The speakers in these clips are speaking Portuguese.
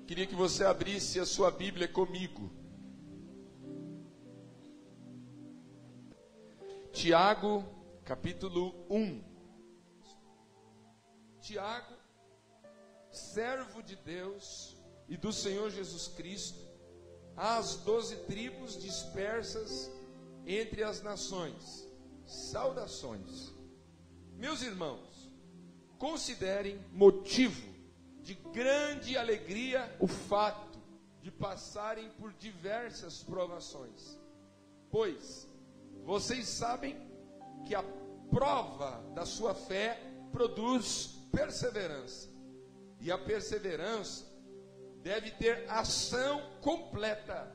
Queria que você abrisse a sua Bíblia comigo. Tiago, capítulo 1. Tiago, servo de Deus e do Senhor Jesus Cristo, às 12 tribos dispersas entre as nações. Saudações. Meus irmãos, considerem motivo de grande alegria o fato de passarem por diversas provações, pois vocês sabem que a prova da sua fé produz perseverança, e a perseverança deve ter ação completa,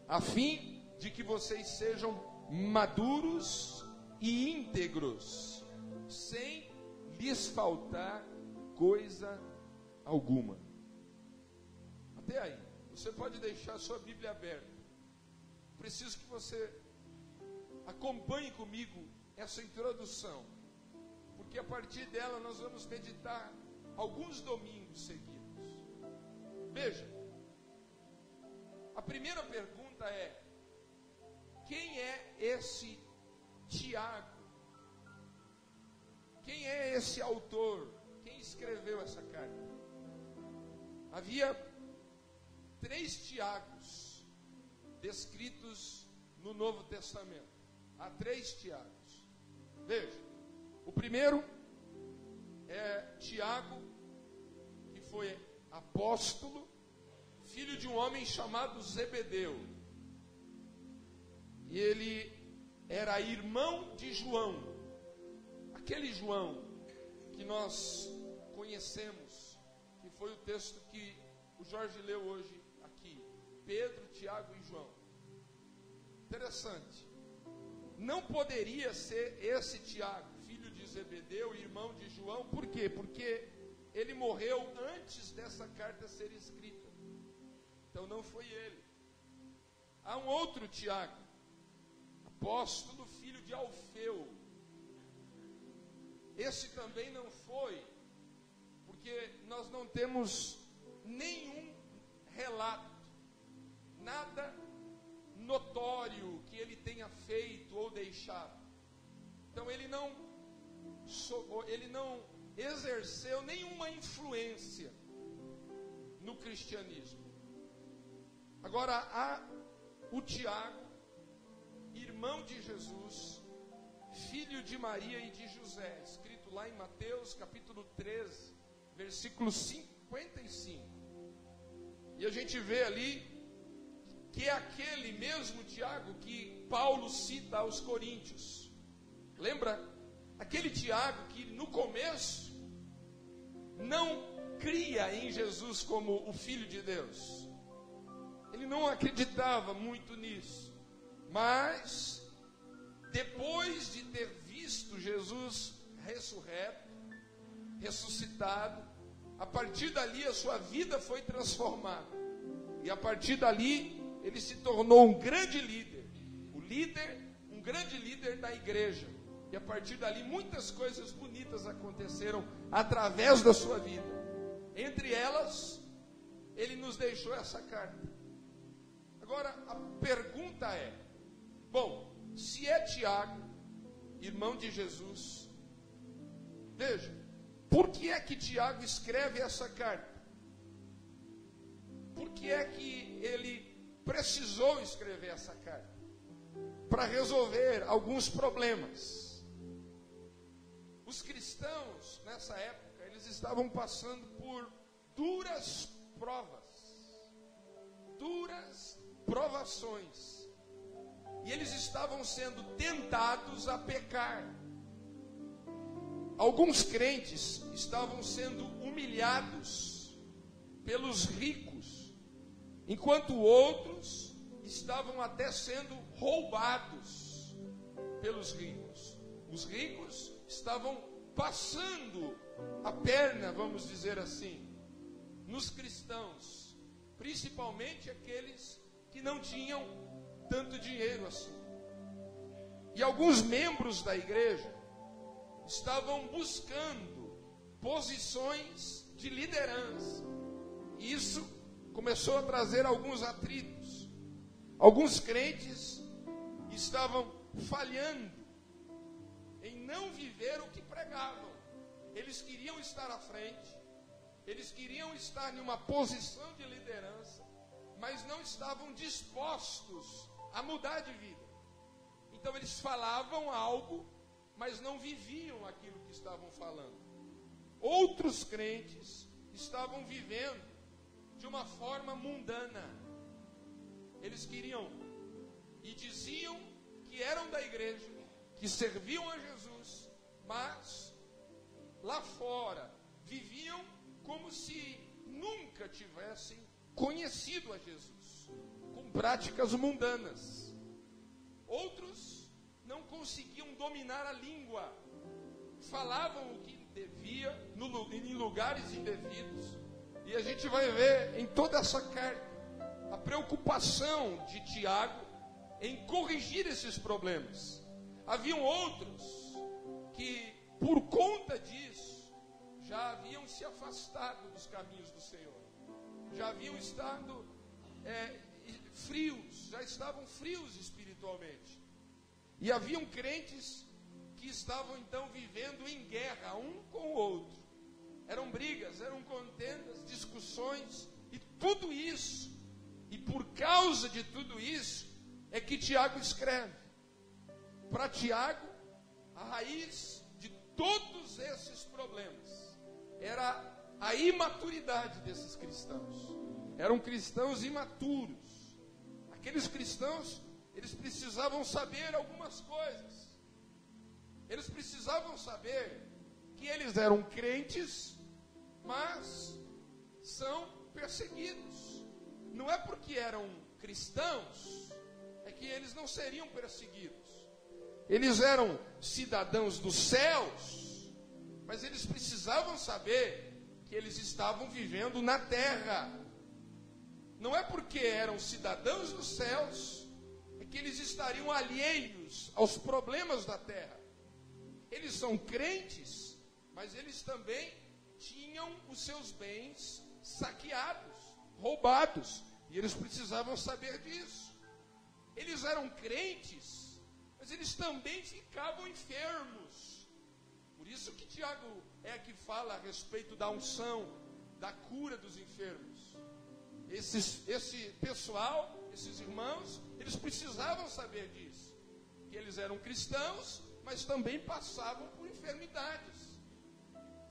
a fim de que vocês sejam maduros e íntegros, sem lhes faltar coisa alguma. Até aí, você pode deixar a sua Bíblia aberta. Preciso que você acompanhe comigo essa introdução, porque a partir dela nós vamos meditar alguns domingos seguidos. Veja, a primeira pergunta é: quem é esse Tiago? Quem é esse autor? Quem escreveu essa carta? Havia 3 Tiagos descritos no Novo Testamento. Há 3 Tiagos. Veja, o primeiro é Tiago, que foi apóstolo, filho de um homem chamado Zebedeu. E ele era irmão de João, aquele João que nós conhecemos, que foi o texto que o Jorge leu hoje aqui. Pedro, Tiago e João. Interessante. Não poderia ser esse Tiago, filho de Zebedeu, irmão de João. Por quê? Porque ele morreu antes dessa carta ser escrita. Então não foi ele. Há um outro Tiago, apóstolo, filho de Alfeu. Esse também não foi, porque nós não temos nenhum relato, nada notório que ele tenha feito ou deixado. Então ele não exerceu nenhuma influência no cristianismo. Agora há o Tiago, irmão de Jesus, filho de Maria e de José, escrito lá em Mateus capítulo 13, versículo 55. E a gente vê ali que é aquele mesmo Tiago que Paulo cita aos Coríntios. Lembra? Aquele Tiago que no começo não cria em Jesus como o Filho de Deus. Ele não acreditava muito nisso. Mas depois de ter visto Jesus ressuscitado, a partir dali a sua vida foi transformada. E a partir dali ele se tornou um grande líder. Um grande líder da igreja. E a partir dali muitas coisas bonitas aconteceram através da sua vida. Entre elas, ele nos deixou essa carta. Agora a pergunta é: bom, se é Tiago, irmão de Jesus, veja, por que é que Tiago escreve essa carta? Por que é que ele precisou escrever essa carta? Para resolver alguns problemas. Os cristãos, nessa época, eles estavam passando por duras provações. E eles estavam sendo tentados a pecar. Alguns crentes estavam sendo humilhados pelos ricos, enquanto outros estavam até sendo roubados pelos ricos. Os ricos estavam passando a perna, vamos dizer assim, nos cristãos, principalmente aqueles que não tinham tanto dinheiro assim. E alguns membros da igreja estavam buscando posições de liderança. Isso começou a trazer alguns atritos. Alguns crentes estavam falhando em não viver o que pregavam. Eles queriam estar à frente, eles queriam estar em uma posição de liderança, mas não estavam dispostos a mudar de vida. Então eles falavam algo, mas não viviam aquilo que estavam falando. Outros crentes estavam vivendo de uma forma mundana. Eles queriam e diziam que eram da igreja, que serviam a Jesus, mas lá fora viviam como se nunca tivessem conhecido a Jesus, com práticas mundanas. Outros não conseguiam dominar a língua, falavam o que devia em lugares indevidos. E a gente vai ver em toda essa carta a preocupação de Tiago em corrigir esses problemas. Haviam outros que, por conta disso, já haviam se afastado dos caminhos do Senhor. Já haviam estado frios, já estavam frios espiritualmente. E haviam crentes que estavam então vivendo em guerra um com o outro. Eram brigas, eram contendas, discussões, e tudo isso, e por causa de tudo isso, é que Tiago escreve. Para Tiago, a raiz de todos esses problemas era a imaturidade desses cristãos. Eram cristãos imaturos. Aqueles cristãos, eles precisavam saber algumas coisas. Eles precisavam saber que eles eram crentes, mas são perseguidos. Não é porque eram cristãos, é que eles não seriam perseguidos. Eles eram cidadãos dos céus, mas eles precisavam saber que eles estavam vivendo na terra. Não é porque eram cidadãos dos céus, é que eles estariam alheios aos problemas da terra. Eles são crentes, mas eles também tinham os seus bens saqueados, roubados, e eles precisavam saber disso. Eles eram crentes, mas eles também ficavam enfermos. Por isso que Tiago é que fala a respeito da unção, da cura dos enfermos. Esse pessoal, esses irmãos, eles precisavam saber disso. Que eles eram cristãos, mas também passavam por enfermidades.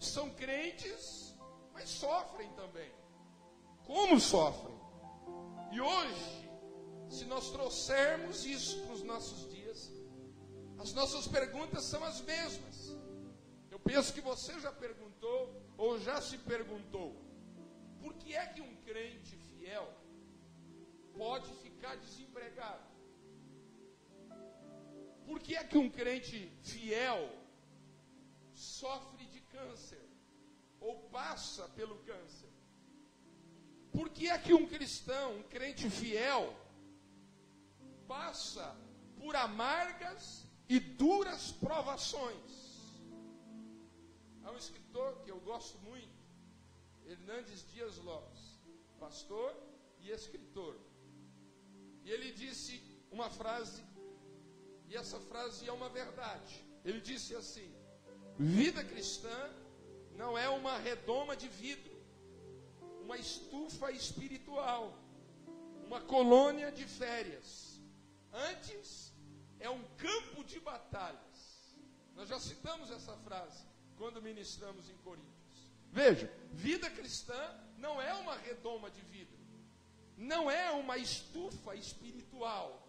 São crentes, mas sofrem também. Como sofrem? E hoje, se nós trouxermos isso para os nossos dias, as nossas perguntas são as mesmas. Eu penso que você já perguntou, ou já se perguntou, por que é que um crente fiel pode ficar desempregado? Por que é que um crente fiel sofre de câncer ou passa pelo câncer? Por que é que um cristão, um crente fiel, passa por amargas e duras provações? Há um escritor que eu gosto muito, Hernandes Dias Lopes, pastor e escritor. E ele disse uma frase, e essa frase é uma verdade. Ele disse assim: vida cristã não é uma redoma de vidro, uma estufa espiritual, uma colônia de férias. Antes, é um campo de batalhas. Nós já citamos essa frase quando ministramos em Coríntios. Veja, vida cristã não é uma redoma de vidro, não é uma estufa espiritual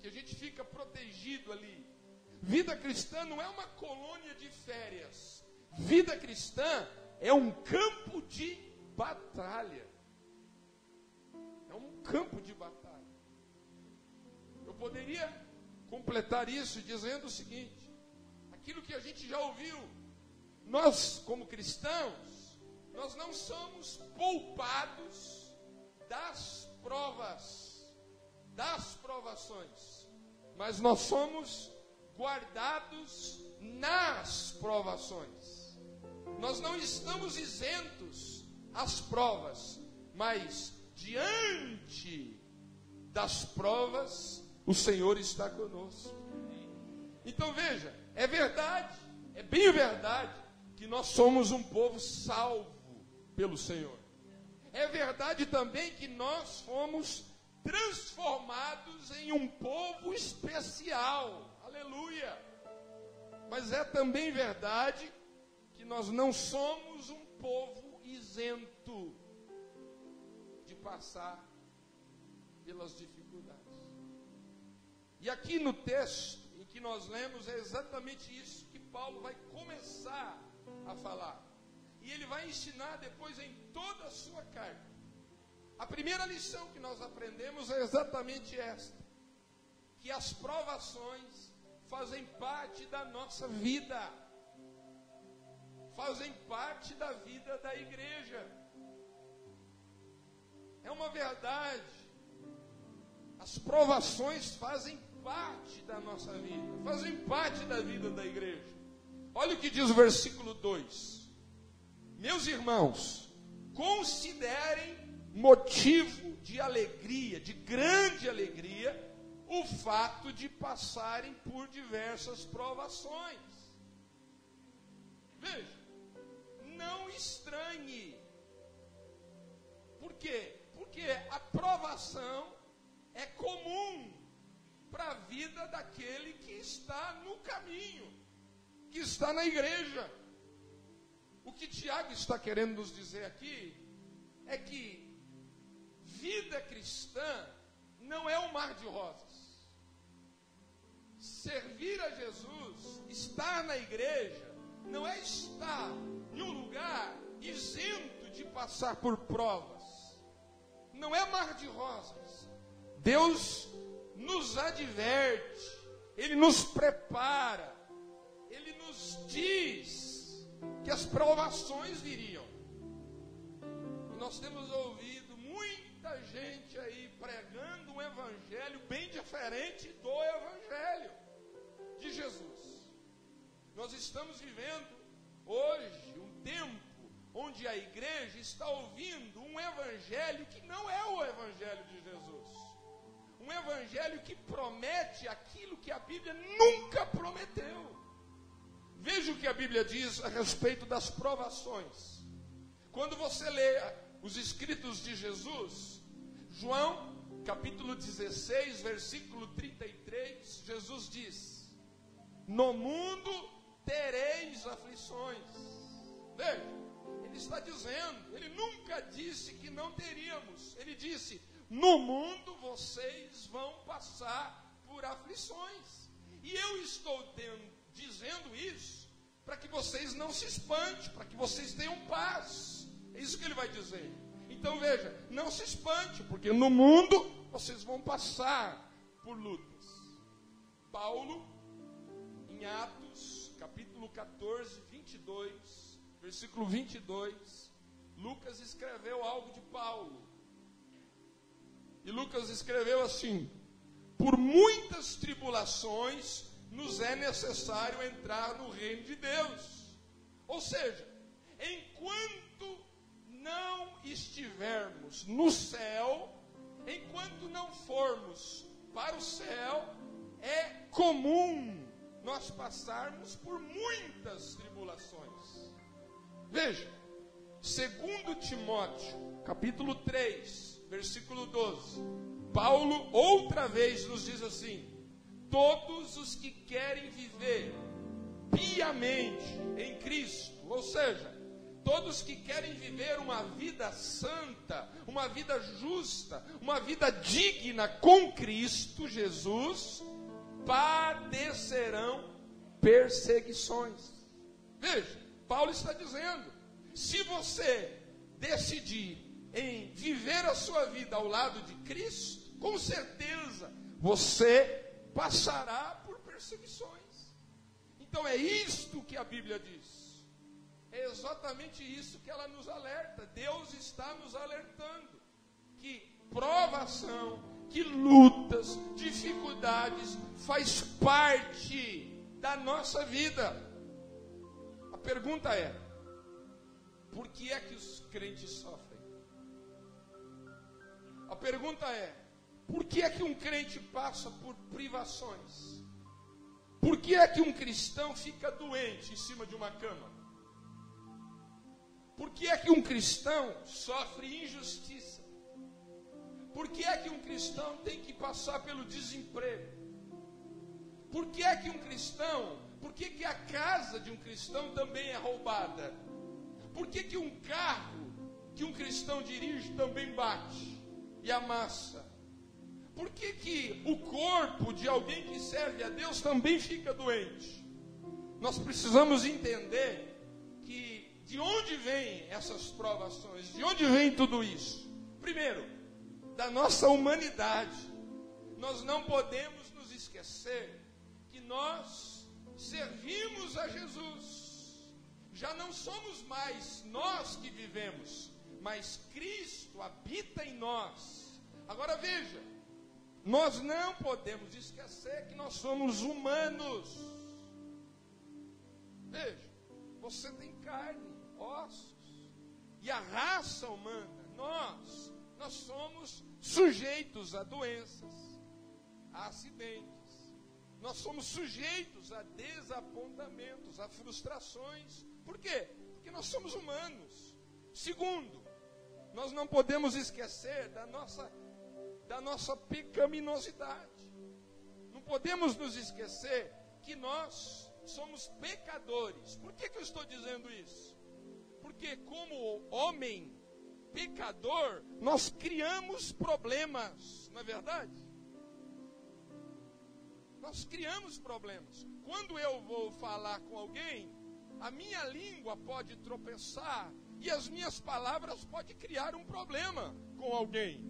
que a gente fica protegido ali. Vida cristã não é uma colônia de férias. Vida cristã é um campo de batalha. É um campo de batalha. Eu poderia completar isso dizendo o seguinte: aquilo que a gente já ouviu, nós como cristãos, nós não somos poupados das provas, das provações, mas nós somos guardados nas provações. Nós não estamos isentos às provas, mas diante das provas, o Senhor está conosco. Então veja, é verdade, é bem verdade, que nós somos um povo salvo pelo Senhor. É verdade também que nós fomos transformados em um povo especial. Aleluia! Mas é também verdade que nós não somos um povo isento de passar pelas dificuldades. E aqui no texto em que nós lemos é exatamente isso que Paulo vai começar a falar. E ele vai ensinar depois em toda a sua carta. A primeira lição que nós aprendemos é exatamente esta: que as provações fazem parte da nossa vida, fazem parte da vida da igreja. É uma verdade. As provações fazem parte da nossa vida, fazem parte da vida da igreja. Olha o que diz o versículo 2. Meus irmãos, considerem motivo de alegria, de grande alegria, o fato de passarem por diversas provações. Veja, não estranhe. Por quê? Porque a provação é comum para a vida daquele que está no caminho, que está na igreja. O que Tiago está querendo nos dizer aqui é que vida cristã não é um mar de rosas. Servir a Jesus, estar na igreja, não é estar em um lugar isento de passar por provas. Não é mar de rosas. Deus nos adverte, Ele nos prepara, Ele nos diz que as provações viriam. E nós temos ouvido muita gente aí pregando um evangelho bem diferente do evangelho de Jesus. Nós estamos vivendo hoje um tempo onde a igreja está ouvindo um evangelho que não é o evangelho de Jesus. Um evangelho que promete aquilo que a Bíblia nunca prometeu. Veja o que a Bíblia diz a respeito das provações. Quando você lê os escritos de Jesus, João, capítulo 16, versículo 33, Jesus diz: no mundo tereis aflições. Veja, ele está dizendo, ele nunca disse que não teríamos. Ele disse: no mundo vocês vão passar por aflições. E eu estou dizendo isso para que vocês não se espantem, para que vocês tenham paz. É isso que ele vai dizer. Então veja, não se espante, porque no mundo vocês vão passar por lutas. Paulo, em Atos, capítulo 14, 22, versículo 22, Lucas escreveu algo de Paulo. E Lucas escreveu assim: por muitas tribulações nos é necessário entrar no reino de Deus. Ou seja, enquanto não estivermos no céu, enquanto não formos para o céu, é comum nós passarmos por muitas tribulações. Veja, 2 Timóteo, capítulo 3, versículo 12, Paulo outra vez nos diz assim: todos os que querem viver piamente em Cristo, ou seja, todos que querem viver uma vida santa, uma vida justa, uma vida digna com Cristo Jesus, padecerão perseguições. Veja, Paulo está dizendo: se você decidir em viver a sua vida ao lado de Cristo, com certeza você passará por perseguições. Então é isto que a Bíblia diz. É exatamente isso que ela nos alerta. Deus está nos alertando que provação, que lutas, dificuldades faz parte da nossa vida. A pergunta é: por que é que os crentes sofrem? A pergunta é: por que é que um crente passa por privações? Por que é que um cristão fica doente em cima de uma cama? Por que é que um cristão sofre injustiça? Por que é que um cristão tem que passar pelo desemprego? Por que é que um cristão, por que que a casa de um cristão também é roubada? Por que que um carro que um cristão dirige também bate e amassa? Por que que o corpo de alguém que serve a Deus também fica doente? Nós precisamos entender que de onde vêm essas provações, de onde vem tudo isso? Primeiro, da nossa humanidade. Nós não podemos nos esquecer que nós servimos a Jesus. Já não somos mais nós que vivemos, mas Cristo habita em nós. Agora veja, nós não podemos esquecer que nós somos humanos. Veja, você tem carne, ossos, e a raça humana, nós somos sujeitos a doenças, a acidentes, nós somos sujeitos a desapontamentos, a frustrações. Por quê? Porque nós somos humanos. Segundo, nós não podemos esquecer da nossa pecaminosidade. Não podemos nos esquecer que nós somos pecadores. Por que eu estou dizendo isso? Porque como homem pecador, nós criamos problemas, não é verdade? Nós criamos problemas. Quando eu vou falar com alguém, a minha língua pode tropeçar e as minhas palavras podem criar um problema com alguém.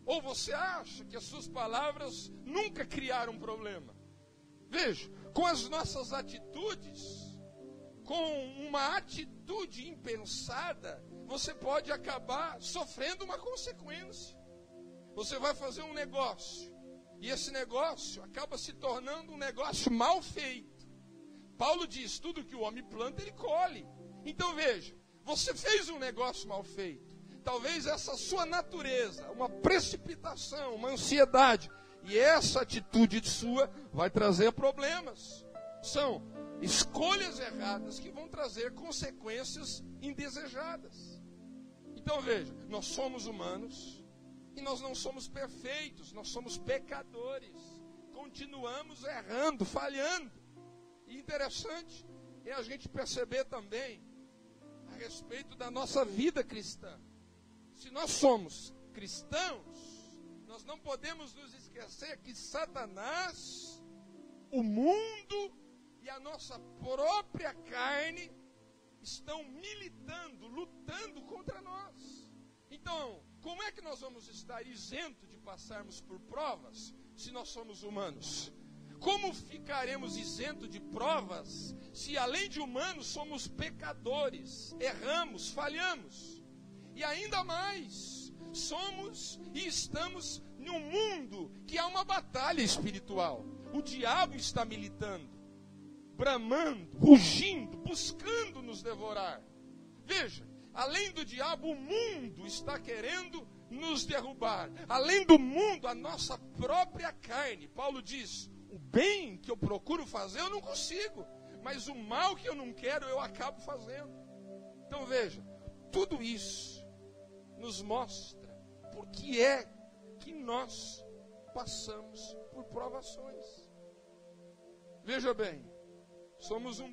Ou você acha que as suas palavras nunca criaram um problema? Veja, com as nossas atitudes, com uma atitude impensada, você pode acabar sofrendo uma consequência. Você vai fazer um negócio, e esse negócio acaba se tornando um negócio mal feito. Paulo diz, tudo que o homem planta, ele colhe. Então veja, você fez um negócio mal feito. Talvez essa sua natureza, uma precipitação, uma ansiedade, e essa atitude sua vai trazer problemas. São escolhas erradas que vão trazer consequências indesejadas. Então veja, nós somos humanos e nós não somos perfeitos, nós somos pecadores. Continuamos errando, falhando. E interessante é a gente perceber também a respeito da nossa vida cristã. Se nós somos cristãos, nós não podemos nos esquecer que Satanás, o mundo e a nossa própria carne estão militando, lutando contra nós. Então, como é que nós vamos estar isentos de passarmos por provas se nós somos humanos? Como ficaremos isentos de provas se além de humanos somos pecadores, erramos, falhamos? E ainda mais, somos e estamos num mundo que há uma batalha espiritual. O diabo está militando, bramando, rugindo, buscando nos devorar. Veja, além do diabo, o mundo está querendo nos derrubar. Além do mundo, a nossa própria carne. Paulo diz, o bem que eu procuro fazer, eu não consigo. Mas o mal que eu não quero, eu acabo fazendo. Então veja, tudo isso nos mostra por que é que nós passamos por provações. Veja bem, somos um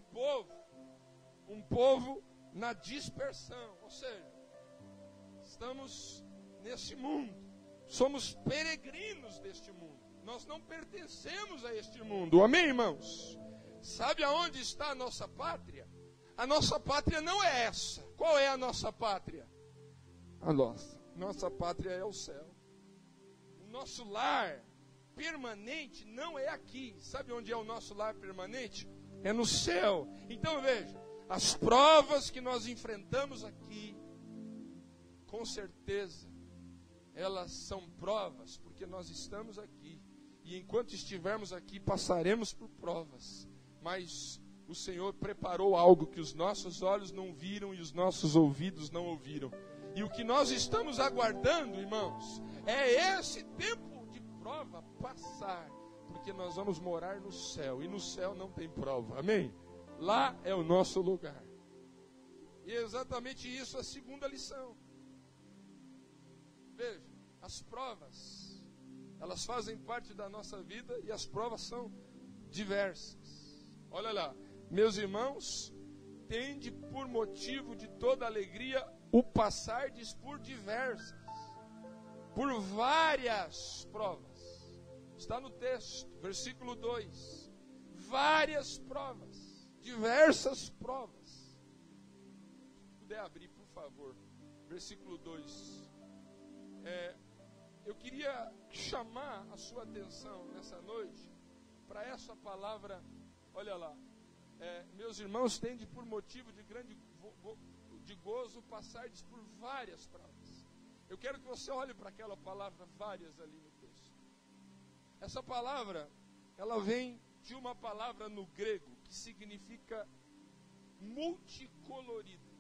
povo na dispersão, ou seja, estamos nesse mundo, somos peregrinos deste mundo, nós não pertencemos a este mundo, amém, irmãos? Sabe aonde está a nossa pátria? A nossa pátria não é essa. Qual é a nossa pátria? A nossa pátria é o céu. O nosso lar permanente não é aqui. Sabe onde é o nosso lar permanente? É no céu. Então veja, as provas que nós enfrentamos aqui, com certeza, elas são provas, porque nós estamos aqui. E enquanto estivermos aqui, passaremos por provas. Mas o Senhor preparou algo que os nossos olhos não viram e os nossos ouvidos não ouviram. E o que nós estamos aguardando, irmãos, é esse tempo de prova passar, porque nós vamos morar no céu, e no céu não tem prova, amém? Lá é o nosso lugar. E é exatamente isso a segunda lição. Veja, as provas, elas fazem parte da nossa vida, e as provas são diversas. Olha lá, meus irmãos, tende por motivo de toda alegria o passardes por diversas, por várias provas. Está no texto, versículo 2. Várias provas, diversas provas. Se puder abrir, por favor, versículo 2. Eu queria chamar a sua atenção nessa noite para essa palavra, olha lá. Meus irmãos, tende por motivo de grande de gozo passardes por várias provas. Eu quero que você olhe para aquela palavra várias ali no texto. Essa palavra, ela vem de uma palavra no grego que significa multicolorida.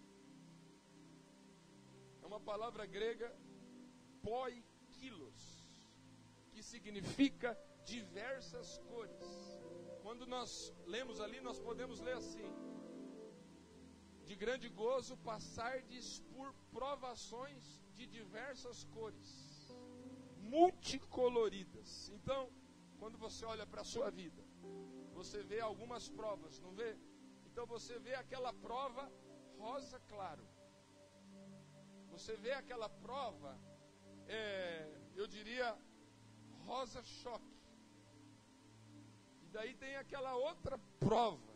É uma palavra grega, poikilos, que significa diversas cores. Quando nós lemos ali, nós podemos ler assim: de grande gozo passardes por provações de diversas cores, multicoloridas. Então, quando você olha para a sua vida, você vê algumas provas, não vê? Então você vê aquela prova rosa claro. Você vê aquela prova, eu diria, rosa choque. E daí tem aquela outra prova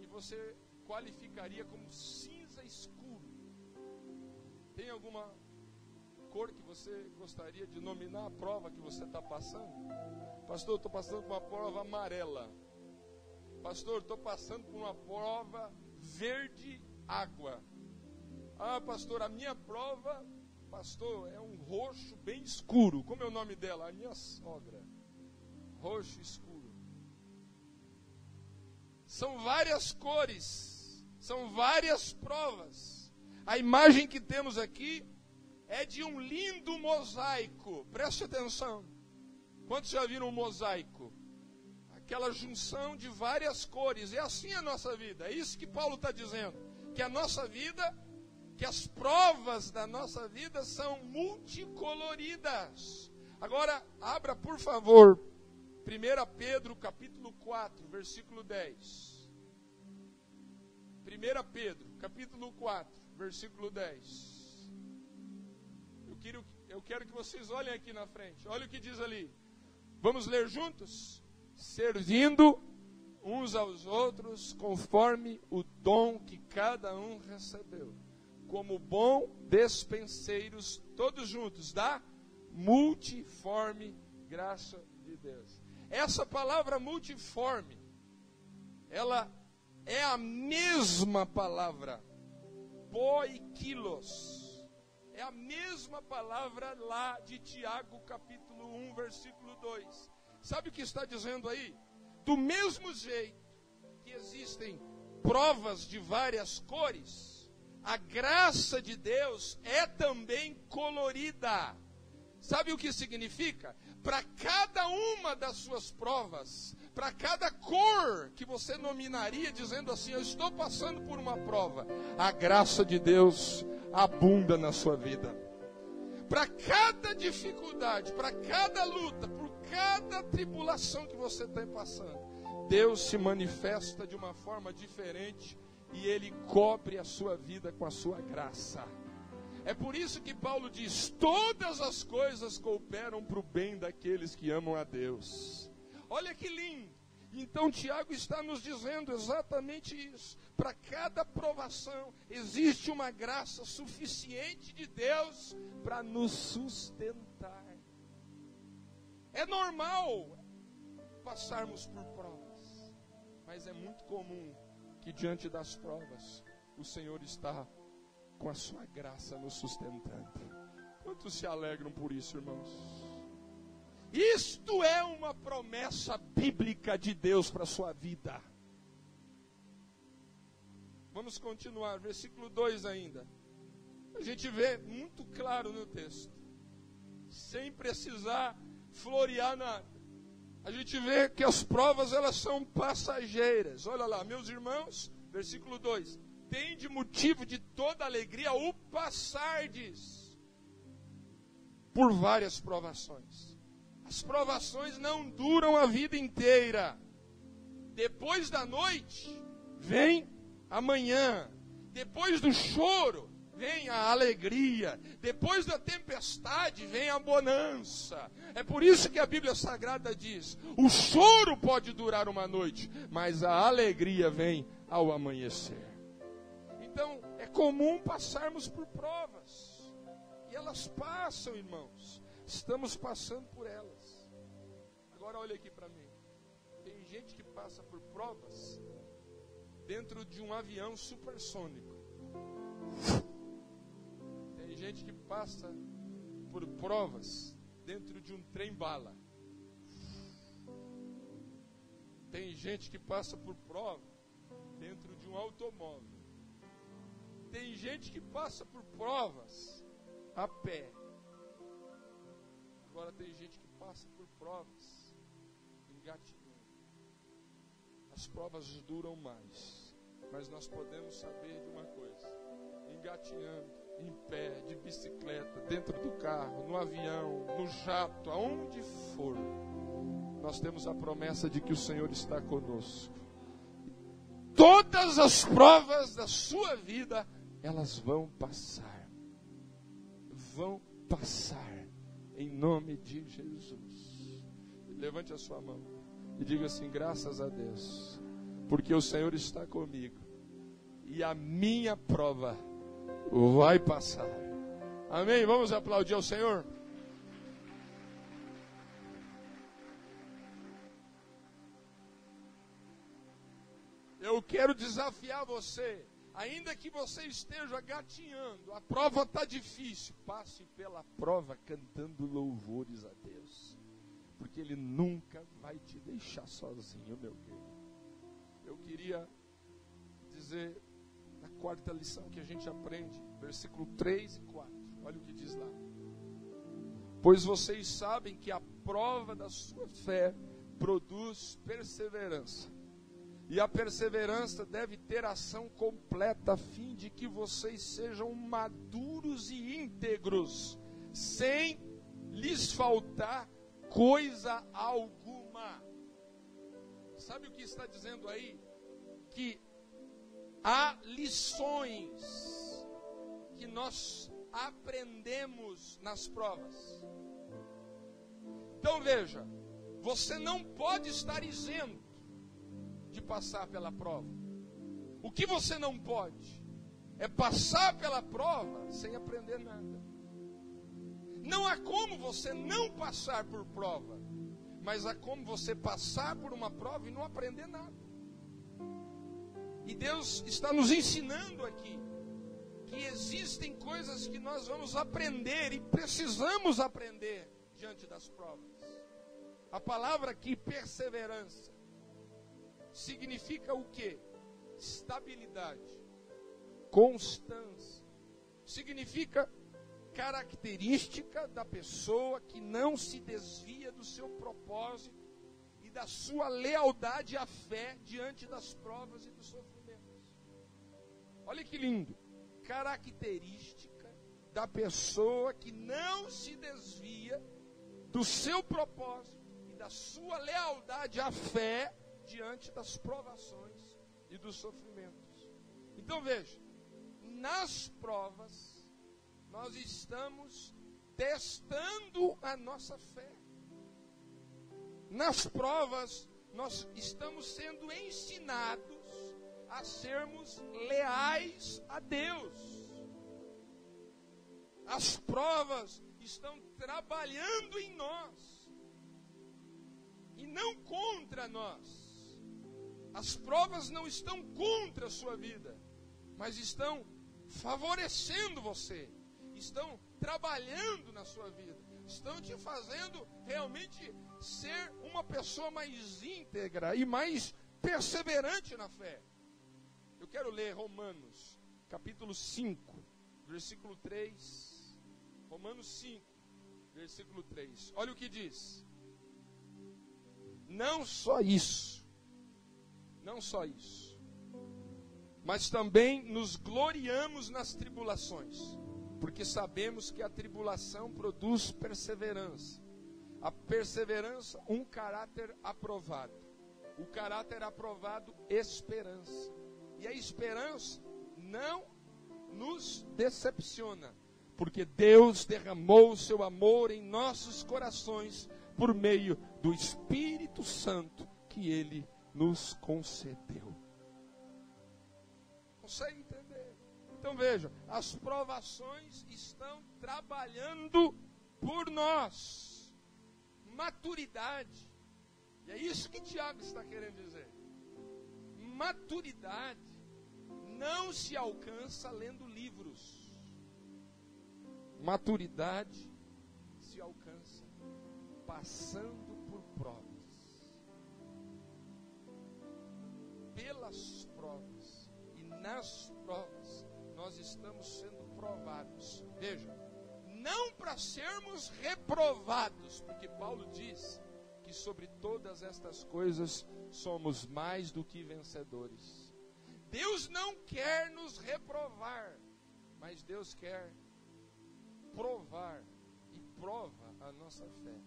que você qualificaria como cinza escuro. Tem alguma cor que você gostaria de nominar a prova que você está passando? Pastor, eu estou passando por uma prova amarela. Pastor, estou passando por uma prova verde água. Ah, pastor, a minha prova, pastor, é um roxo bem escuro. Como é o nome dela? A minha sogra. Roxo escuro. São várias cores, são várias provas. A imagem que temos aqui é de um lindo mosaico. Preste atenção. Quantos já viram um mosaico? Aquela junção de várias cores. É assim a nossa vida. É isso que Paulo está dizendo. Que a nossa vida, que as provas da nossa vida são multicoloridas. Agora, abra por favor 1 Pedro capítulo 4, versículo 10. 1 Pedro capítulo 4, versículo 10. Eu quero que vocês olhem aqui na frente. Olha o que diz ali. Vamos ler juntos? Servindo uns aos outros conforme o dom que cada um recebeu, como bom despenseiros, todos juntos, da multiforme graça de Deus. Essa palavra multiforme, ela é a mesma palavra, poikilos. É a mesma palavra lá de Tiago, capítulo 1, versículo 2. Sabe o que está dizendo aí? Do mesmo jeito que existem provas de várias cores, a graça de Deus é também colorida. Sabe o que significa? Para cada uma das suas provas, para cada cor que você nominaria, dizendo assim, eu estou passando por uma prova, a graça de Deus abunda na sua vida. Para cada dificuldade, para cada luta, por cada tribulação que você está passando, Deus se manifesta de uma forma diferente e Ele cobre a sua vida com a sua graça. É por isso que Paulo diz, todas as coisas cooperam para o bem daqueles que amam a Deus. Olha que lindo. Então Tiago está nos dizendo exatamente isso. Para cada provação existe uma graça suficiente de Deus para nos sustentar. É normal passarmos por provas, mas é muito comum que diante das provas o Senhor está com a sua graça nos sustentando. Quantos se alegram por isso, irmãos? Isto é uma promessa bíblica de Deus para a sua vida. Vamos continuar, versículo 2 ainda. A gente vê muito claro no texto, sem precisar florear nada. A gente vê que as provas, elas são passageiras. Olha lá, meus irmãos, versículo 2. Tende motivo de toda alegria o passardes por várias provações. As provações não duram a vida inteira. Depois da noite, vem a manhã. Depois do choro, vem a alegria. Depois da tempestade, vem a bonança. É por isso que a Bíblia Sagrada diz: o choro pode durar uma noite, mas a alegria vem ao amanhecer. Então, é comum passarmos por provas. E elas passam, irmãos. Estamos passando por elas. Agora olha aqui para mim. Tem gente que passa por provas dentro de um avião supersônico. Tem gente que passa por provas dentro de um trem-bala. Tem gente que passa por prova dentro de um automóvel. Tem gente que passa por provas a pé. Agora tem gente que passa por provas engatinhando. As provas duram mais, mas nós podemos saber de uma coisa: engatinhando, em pé, de bicicleta, dentro do carro, no avião, no jato, aonde for, nós temos a promessa de que o Senhor está conosco. Todas as provas da sua vida, elas vão passar. Vão passar. Em nome de Jesus. Levante a sua mão e diga assim: graças a Deus, porque o Senhor está comigo e a minha prova vai passar. Amém? Vamos aplaudir ao Senhor? Eu quero desafiar você. Ainda que você esteja gatinhando, a prova está difícil, passe pela prova cantando louvores a Deus, porque Ele nunca vai te deixar sozinho, meu querido. Eu queria dizer na quarta lição que a gente aprende, versículo 3 e 4, olha o que diz lá. Pois vocês sabem que a prova da sua fé produz perseverança. E a perseverança deve ter ação completa, a fim de que vocês sejam maduros e íntegros, sem lhes faltar coisa alguma. Sabe o que está dizendo aí? Que há lições que nós aprendemos nas provas. Então veja, você não pode estar isento de passar pela prova. O que você não pode é passar pela prova sem aprender nada. Não há como você não passar por prova, mas há como você passar por uma prova e não aprender nada. E Deus está nos ensinando aqui que existem coisas que nós vamos aprender e precisamos aprender diante das provas. A palavra aqui, perseverança, significa o quê? Estabilidade, constância. Significa característica da pessoa que não se desvia do seu propósito e da sua lealdade à fé diante das provas e dos sofrimentos. Olha que lindo. Característica da pessoa que não se desvia do seu propósito e da sua lealdade à fé diante das provações e dos sofrimentos. Então veja, nas provas nós estamos testando a nossa fé. Nas provas nós estamos sendo ensinados a sermos leais a Deus. As provas estão trabalhando em nós e não contra nós. As provas não estão contra a sua vida, mas estão favorecendo você, estão trabalhando na sua vida, estão te fazendo realmente ser uma pessoa mais íntegra e mais perseverante na fé. Eu quero ler Romanos, capítulo 5, versículo 3, Romanos 5, versículo 3. Olha o que diz. Não só isso, mas também nos gloriamos nas tribulações, porque sabemos que a tribulação produz perseverança. A perseverança, um caráter aprovado. O caráter aprovado, esperança. E a esperança não nos decepciona, porque Deus derramou o seu amor em nossos corações por meio do Espírito Santo que Ele nos concedeu. Consegue entender? Então veja, as provações estão trabalhando por nós. Maturidade. E é isso que Tiago está querendo dizer. Maturidade não se alcança lendo livros. Maturidade se alcança passando por provas. Pelas provas e nas provas nós estamos sendo provados. Veja, não para sermos reprovados, porque Paulo diz que sobre todas estas coisas somos mais do que vencedores. Deus não quer nos reprovar, mas Deus quer provar e prova a nossa fé.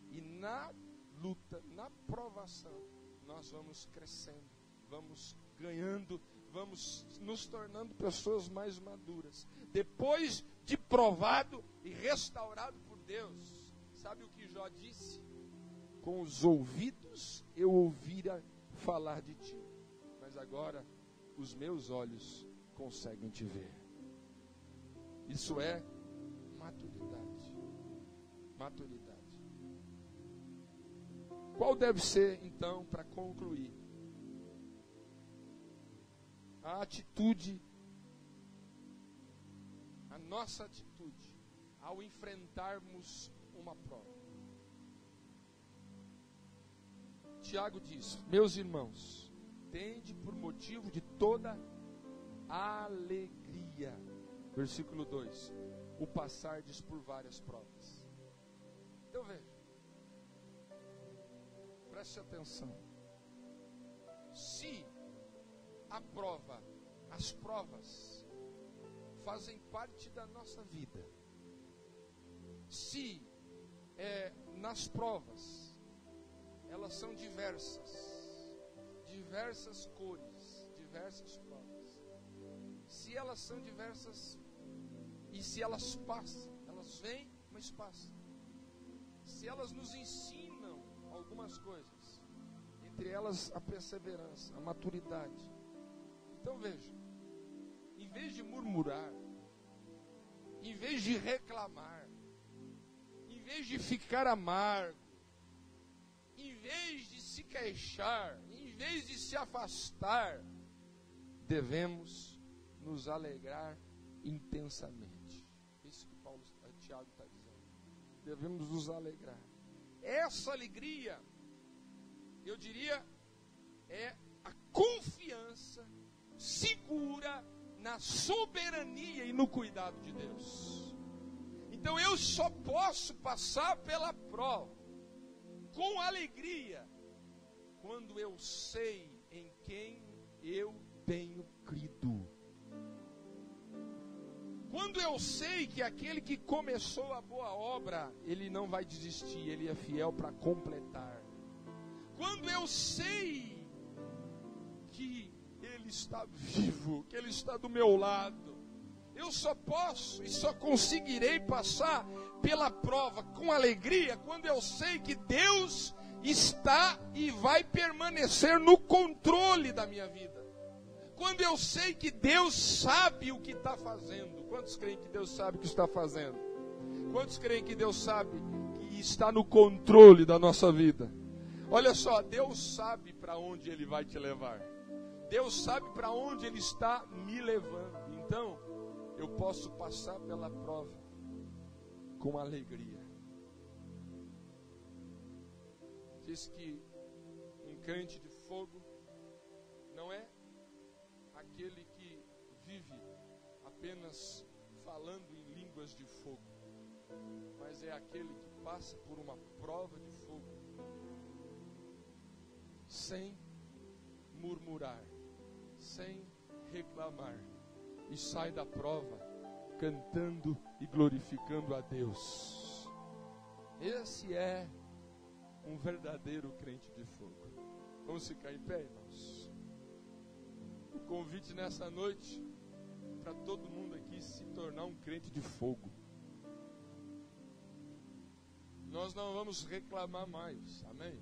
E na luta, na provação, nós vamos crescendo, vamos ganhando, vamos nos tornando pessoas mais maduras. Depois de provado e restaurado por Deus, sabe o que Jó disse? Com os ouvidos eu ouvira falar de ti, mas agora os meus olhos conseguem te ver. Isso é maturidade. Maturidade. Qual deve ser, então, para concluir, a atitude, a nossa atitude, ao enfrentarmos uma prova? Tiago diz: meus irmãos, tende por motivo de toda alegria. Versículo 2: o passardes por várias provas. Então veja, preste atenção. Se a prova, as provas fazem parte da nossa vida, se nas provas elas são diversas cores, diversas provas, se elas são diversas e se elas passam, elas vêm, mas passam, se elas nos ensinam algumas coisas, entre elas a perseverança, a maturidade. Então veja, em vez de murmurar, em vez de reclamar, em vez de ficar amargo, em vez de se queixar, em vez de se afastar, devemos nos alegrar intensamente. Isso que Tiago está dizendo. Devemos nos alegrar. Essa alegria, eu diria, é a confiança segura na soberania e no cuidado de Deus. Então eu só posso passar pela prova com alegria quando eu sei em quem eu tenho crido. Quando eu sei que aquele que começou a boa obra, ele não vai desistir, ele é fiel para completar. Quando eu sei que ele está vivo, que ele está do meu lado, eu só posso e só conseguirei passar pela prova com alegria quando eu sei que Deus está e vai permanecer no controle da minha vida. Quando eu sei que Deus sabe o que está fazendo. Quantos creem que Deus sabe o que está fazendo? Quantos creem que Deus sabe que está no controle da nossa vida? Olha só, Deus sabe para onde Ele vai te levar. Deus sabe para onde Ele está me levando. Então, eu posso passar pela prova com alegria. Diz que um crente de fogo não é aquele que vive apenas falando em línguas de fogo, mas é aquele que passa por uma prova de fogo sem murmurar, sem reclamar, e sai da prova cantando e glorificando a Deus. Esse é um verdadeiro crente de fogo. Vamos ficar em pé, irmãos? O convite nessa noite para todo mundo aqui se tornar um crente de fogo. Nós não vamos reclamar mais, amém?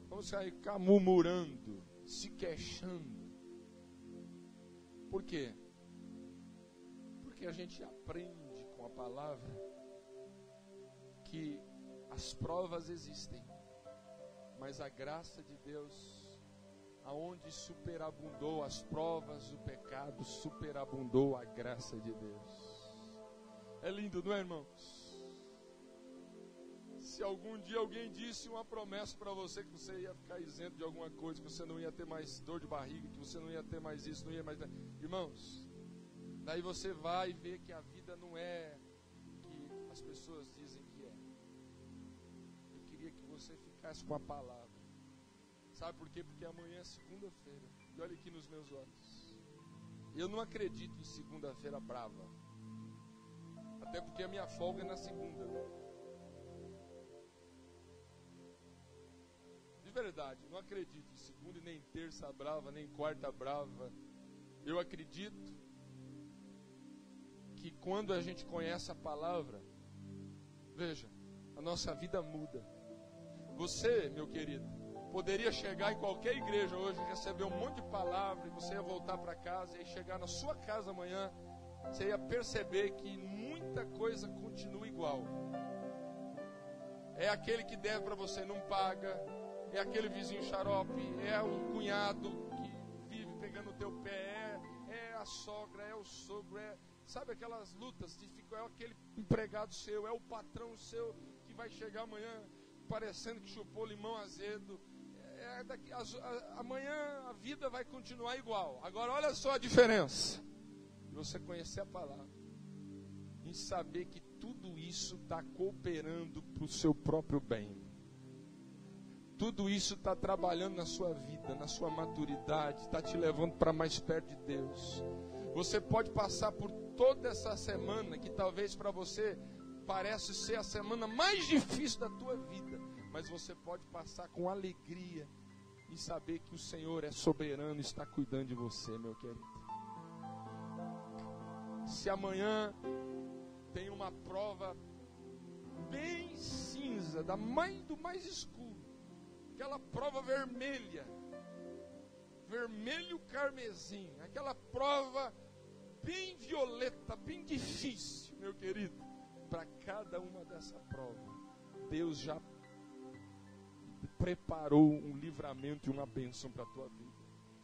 Vamos ficar murmurando, se queixando. Por quê? Porque a gente aprende com a palavra que as provas existem, mas a graça de Deus, aonde superabundou as provas, o pecado, superabundou a graça de Deus. É lindo, não é, irmãos? Se algum dia alguém disse uma promessa para você que você ia ficar isento de alguma coisa, que você não ia ter mais dor de barriga, que você não ia ter mais isso, não ia mais... Irmãos, daí você vai e vê que a vida não é que as pessoas dizem que é. Eu queria que você ficasse com a palavra. Sabe por quê? Porque amanhã é segunda-feira. E olha aqui nos meus olhos. Eu não acredito em segunda-feira brava. Até porque a minha folga é na segunda. De verdade, não acredito em segunda e nem terça brava, nem quarta brava. Eu acredito que quando a gente conhece a palavra, veja, a nossa vida muda. Você, meu querido, poderia chegar em qualquer igreja hoje, receber um monte de palavra, e você ia voltar para casa, e chegar na sua casa amanhã, você ia perceber que muita coisa continua igual. É aquele que deve para você, não paga. É aquele vizinho xarope, é o cunhado que vive pegando o teu pé, é a sogra, é o sogro, sabe aquelas lutas, é aquele empregado seu, é o patrão seu que vai chegar amanhã parecendo que chupou limão azedo. Amanhã a vida vai continuar igual. Agora olha só a diferença de você conhecer a palavra, em saber que tudo isso está cooperando para o seu próprio bem. Tudo isso está trabalhando na sua vida, na sua maturidade, está te levando para mais perto de Deus. Você pode passar por toda essa semana, que talvez para você parece ser a semana mais difícil da tua vida, mas você pode passar com alegria e saber que o Senhor é soberano e está cuidando de você, meu querido. Se amanhã tem uma prova bem cinza, do mais escuro, aquela prova vermelha, vermelho carmesim, aquela prova bem violeta, bem difícil, meu querido, para cada uma dessa prova, Deus já preparou um livramento e uma bênção para a tua vida.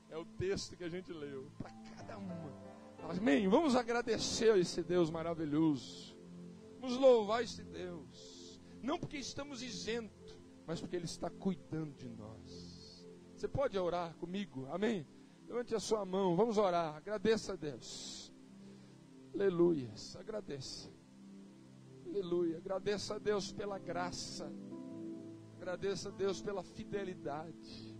É o texto que a gente leu, para cada uma. Amém? Vamos agradecer a esse Deus maravilhoso. Vamos louvar esse Deus. Não porque estamos isentos, mas porque Ele está cuidando de nós. Você pode orar comigo? Amém? Levante a sua mão, vamos orar. Agradeça a Deus. Aleluia. Agradeça. Aleluia. Agradeça a Deus pela graça. Agradeça a Deus pela fidelidade.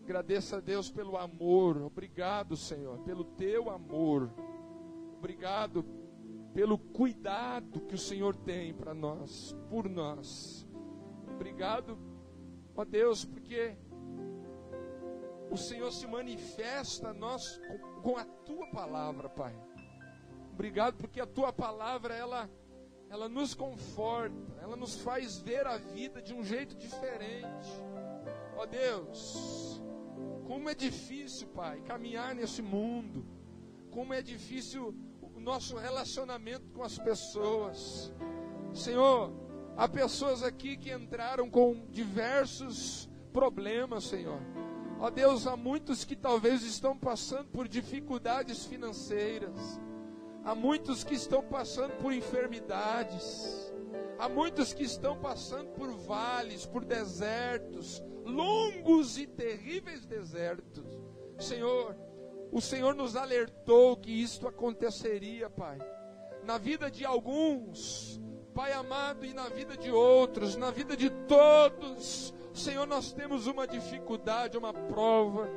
Agradeça a Deus pelo amor. Obrigado, Senhor, pelo teu amor. Obrigado pelo cuidado que o Senhor tem para nós, por nós. Obrigado, ó Deus, porque o Senhor se manifesta a nós com a tua palavra, Pai. Obrigado porque a tua palavra, ela nos conforta, ela nos faz ver a vida de um jeito diferente. Ó Deus, como é difícil, Pai, caminhar nesse mundo. Como é difícil o nosso relacionamento com as pessoas. Senhor, há pessoas aqui que entraram com diversos problemas, Senhor. Ó Deus, há muitos que talvez estão passando por dificuldades financeiras. Há muitos que estão passando por enfermidades. Há muitos que estão passando por vales, por desertos, longos e terríveis desertos. Senhor, o Senhor nos alertou que isto aconteceria, Pai. na vida de alguns, Pai amado, e na vida de outros, na vida de todos. Senhor, nós temos uma dificuldade, uma prova.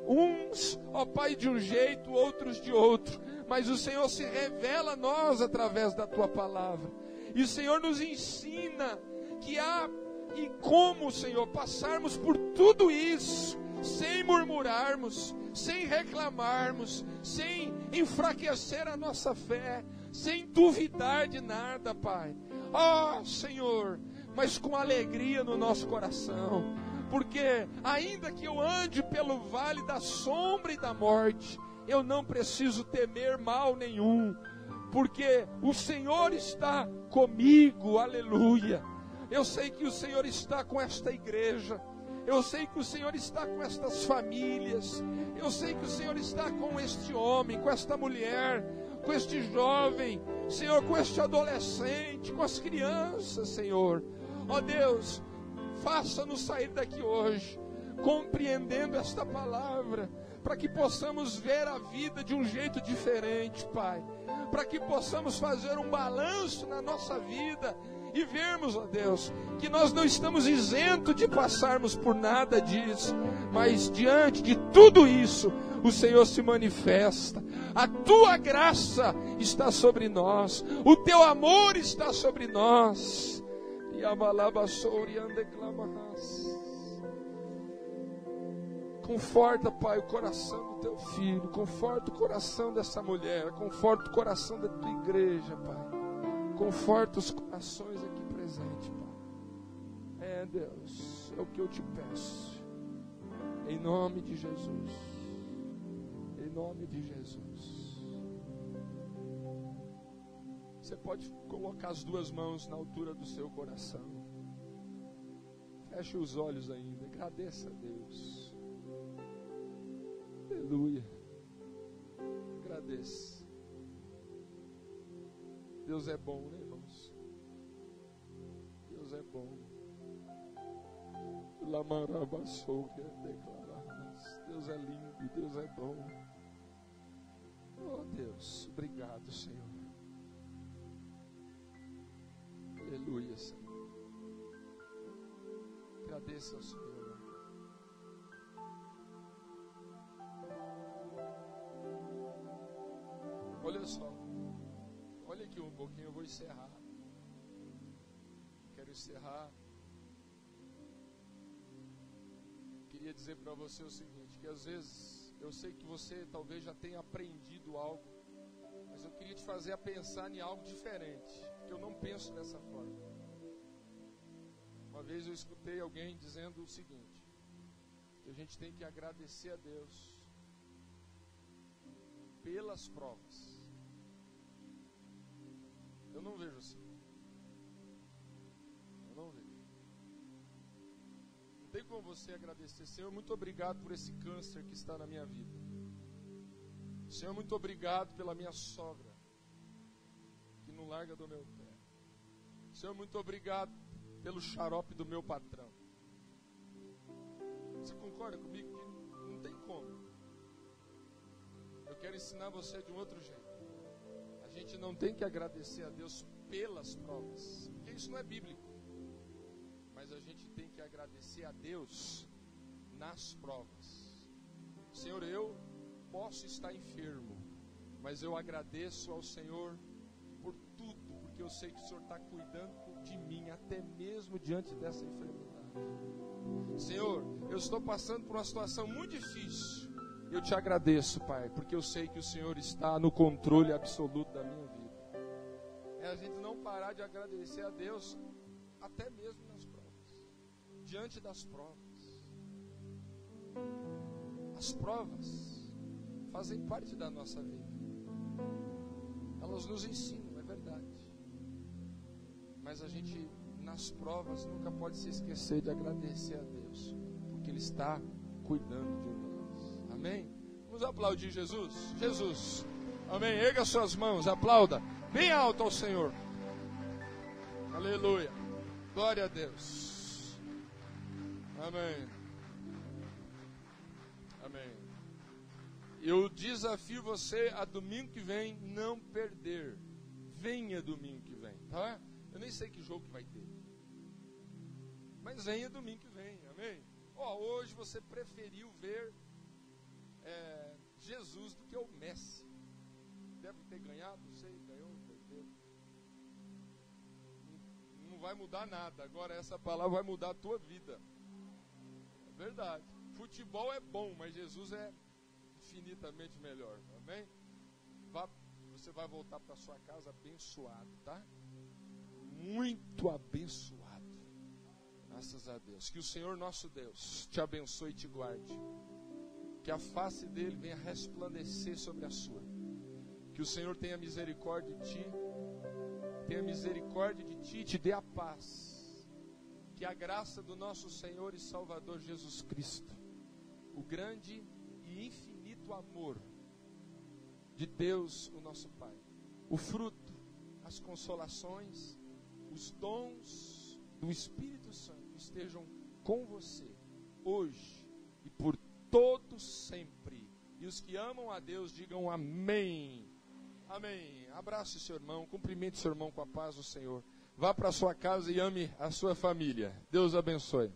Uns, ó Pai, de um jeito, outros de outro. Mas o Senhor se revela a nós através da Tua palavra. E o Senhor nos ensina que há e como, Senhor, passarmos por tudo isso, sem murmurarmos, sem reclamarmos, sem enfraquecer a nossa fé, sem duvidar de nada, Pai. Ó Senhor, mas com alegria no nosso coração, porque ainda que eu ande pelo vale da sombra e da morte, eu não preciso temer mal nenhum, porque o Senhor está comigo, aleluia. Eu sei que o Senhor está com esta igreja, eu sei que o Senhor está com estas famílias, eu sei que o Senhor está com este homem, com esta mulher, com este jovem, Senhor, com este adolescente, com as crianças, Senhor. Ó Deus, faça-nos sair daqui hoje, compreendendo esta palavra, para que possamos ver a vida de um jeito diferente, Pai. Para que possamos fazer um balanço na nossa vida e vermos, ó Deus, que nós não estamos isentos de passarmos por nada disso, mas diante de tudo isso, o Senhor se manifesta. A Tua graça está sobre nós, o Teu amor está sobre nós. Conforta, Pai, o coração do Teu filho, conforta o coração dessa mulher, conforta o coração da Tua igreja, Pai. Conforta os corações aqui presentes, Pai. É, Deus, é o que eu te peço. Em nome de Jesus. Em nome de Jesus. Você pode colocar as duas mãos na altura do seu coração. Feche os olhos ainda. Agradeça a Deus. Aleluia. Agradeça. Deus é bom, né, irmãos? Deus é bom. Deus é lindo, Deus é bom. Oh Deus, obrigado, Senhor. Aleluia, Senhor. Agradeça ao Senhor. Olha só. Olha aqui um pouquinho, eu vou encerrar. Quero encerrar. Queria dizer para você o seguinte, que às vezes eu sei que você talvez já tenha aprendido algo, mas eu queria te fazer a pensar em algo diferente, porque eu não penso dessa forma. Uma vez eu escutei alguém dizendo o seguinte, que a gente tem que agradecer a Deus pelas provas. Eu não vejo assim. Eu não vejo. Não tem como você agradecer. Senhor, muito obrigado por esse câncer que está na minha vida. Senhor, muito obrigado pela minha sogra, que não larga do meu pé. Senhor, muito obrigado pelo xarope do meu patrão. Você concorda comigo que não tem como? Eu quero ensinar você de um outro jeito. A gente não tem que agradecer a Deus pelas provas, porque isso não é bíblico. Mas a gente tem que agradecer a Deus nas provas. Senhor, eu posso estar enfermo, mas eu agradeço ao Senhor por tudo, porque eu sei que o Senhor está cuidando de mim, até mesmo diante dessa enfermidade. Senhor, eu estou passando por uma situação muito difícil. Eu te agradeço, Pai, porque eu sei que o Senhor está no controle absoluto da minha vida. É a gente não parar de agradecer a Deus, até mesmo nas provas, diante das provas. As provas fazem parte da nossa vida. Elas nos ensinam, é verdade. Mas a gente, nas provas, nunca pode se esquecer de agradecer a Deus, porque Ele está cuidando de nós. Amém? Vamos aplaudir Jesus? Jesus. Amém? Erga suas mãos, aplauda bem alto ao Senhor. Aleluia. Glória a Deus. Amém. Amém. Eu desafio você a domingo que vem não perder venha domingo que vem, tá? Eu nem sei que jogo que vai ter. Mas venha domingo que vem, amém? Hoje você preferiu ver Jesus do que o Messi. Deve ter ganhado, não sei, ganhou, perdeu. Não vai mudar nada. Agora essa palavra vai mudar a tua vida. É verdade. Futebol é bom, mas Jesus é infinitamente melhor, amém? Você vai voltar para sua casa abençoado, tá? Muito abençoado. Graças a Deus. Que o Senhor nosso Deus te abençoe e te guarde. Que a face dele venha resplandecer sobre a sua. Que o Senhor tenha misericórdia de ti. Tenha misericórdia de ti e te dê a paz. Que a graça do nosso Senhor e Salvador Jesus Cristo, o grande e infinito amor de Deus, o nosso Pai, o fruto, as consolações, os dons do Espírito Santo estejam com você, hoje e por todo sempre. E os que amam a Deus digam amém. Amém. Abrace seu irmão, cumprimente seu irmão com a paz do Senhor. Vá para sua casa e ame a sua família. Deus abençoe.